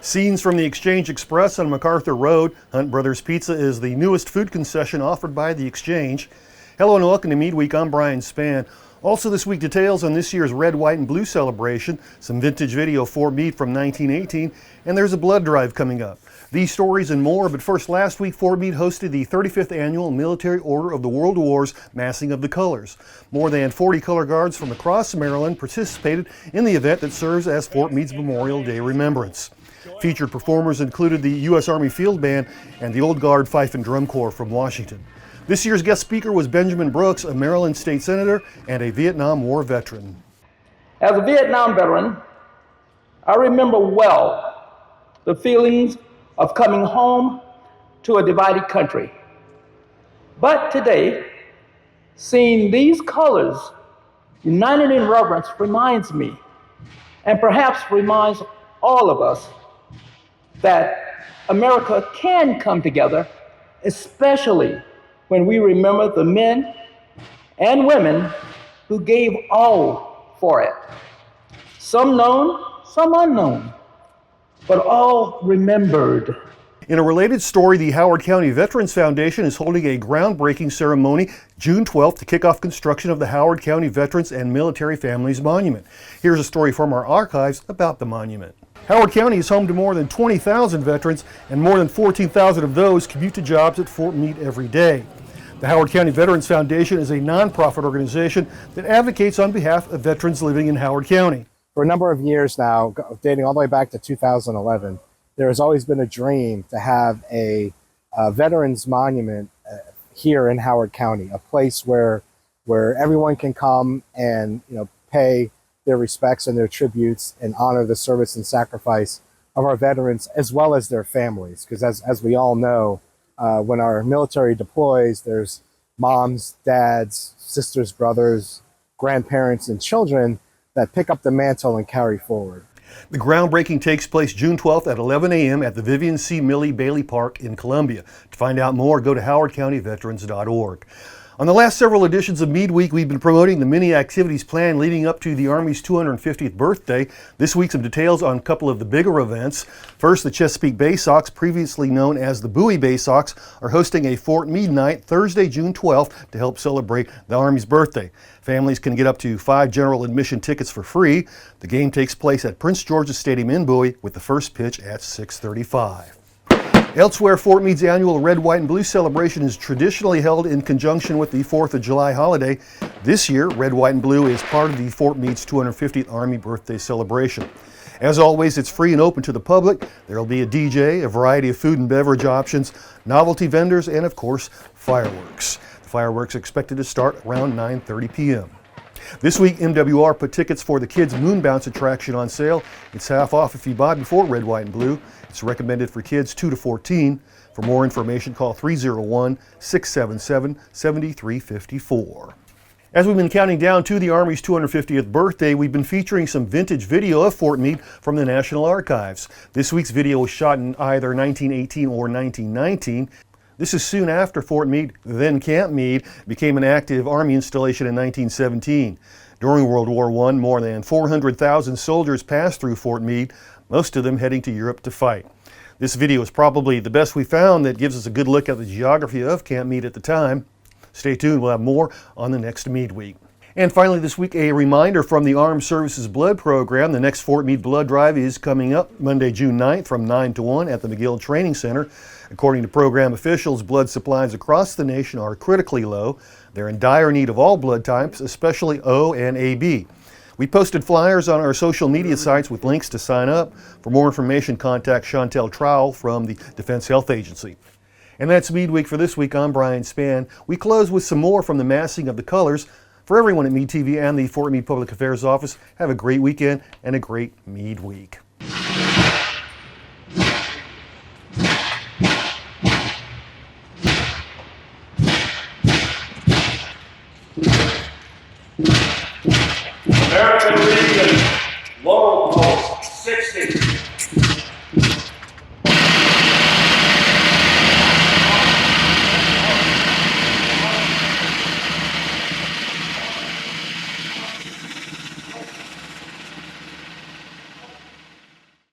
Scenes from the Exchange Express on MacArthur Road. Hunt Brothers Pizza is the newest food concession offered by the Exchange. Hello and welcome to Meade Week. I'm Brian Spann. Also this week, details on this year's Red, White, and Blue celebration, some vintage video for Meade from 1918, and there's a blood drive coming up. These stories and more, but first, last week Fort Meade hosted the 35th Annual Military Order of the World Wars Massing of the Colors. More than 40 color guards from across Maryland participated in the event that serves as Fort Meade's Memorial Day remembrance. Featured performers included the U.S. Army Field Band and the Old Guard Fife and Drum Corps from Washington. This year's guest speaker was Benjamin Brooks, a Maryland state senator and a Vietnam War veteran. As a Vietnam veteran, I remember well the feelings of coming home to a divided country. But today, seeing these colors united in reverence reminds me, and perhaps reminds all of us, that America can come together, especially when we remember the men and women who gave all for it. Some known, some unknown, but all remembered. In a related story, the Howard County Veterans Foundation is holding a groundbreaking ceremony June 12th to kick off construction of the Howard County Veterans and Military Families Monument. Here's a story from our archives about the monument. Howard County is home to more than 20,000 veterans, and more than 14,000 of those commute to jobs at Fort Meade every day. The Howard County Veterans Foundation is a nonprofit organization that advocates on behalf of veterans living in Howard County. For a number of years now, dating all the way back to 2011, there has always been a dream to have a veterans monument here in Howard County, a place where everyone can come and pay their respects and their tributes and honor the service and sacrifice of our veterans as well as their families. Because as we all know, when our military deploys, there's moms, dads, sisters, brothers, grandparents, and children that pick up the mantle and carry forward. The groundbreaking takes place June 12th at 11 a.m. at the Vivian C. Milley Bailey Park in Columbia. To find out more, go to howardcountyveterans.org. On the last several editions of Meade Week, we've been promoting the many activities planned leading up to the Army's 250th birthday. This week, some details on a couple of the bigger events. First, the Chesapeake Bay Sox, previously known as the Bowie Bay Sox, are hosting a Fort Meade night Thursday, June 12th to help celebrate the Army's birthday. Families can get up to 5 general admission tickets for free. The game takes place at Prince George's Stadium in Bowie with the first pitch at 6:35. Elsewhere, Fort Meade's annual Red, White, and Blue celebration is traditionally held in conjunction with the 4th of July holiday. This year, Red, White, and Blue is part of the Fort Meade's 250th Army birthday celebration. As always, it's free and open to the public. There will be a DJ, a variety of food and beverage options, novelty vendors, and of course, fireworks. The fireworks are expected to start around 9:30 p.m. This week, MWR put tickets for the Kids Moon Bounce attraction on sale. It's half off if you buy before Red, White, and Blue. It's recommended for kids 2 to 14. For more information, call 301-677-7354. As we've been counting down to the Army's 250th birthday, we've been featuring some vintage video of Fort Meade from the National Archives. This week's video was shot in either 1918 or 1919. This is soon after Fort Meade, then Camp Meade, became an active Army installation in 1917. During World War I, more than 400,000 soldiers passed through Fort Meade, most of them heading to Europe to fight. This video is probably the best we found that gives us a good look at the geography of Camp Meade at the time. Stay tuned, we'll have more on the next Meade Week. And finally this week, a reminder from the Armed Services Blood Program. The next Fort Meade Blood Drive is coming up Monday, June 9th from 9 to 1 at the McGill Training Center. According to program officials, blood supplies across the nation are critically low. They're in dire need of all blood types, especially O and AB. We posted flyers on our social media sites with links to sign up. For more information, contact Chantel Trowell from the Defense Health Agency. And that's Meade Week for this week. I'm Brian Spann. We close with some more from the Massing of the Colors. For everyone at Meade TV and the Fort Meade Public Affairs Office, have a great weekend and a great Meade Week. American Legion, Laurel Post 60.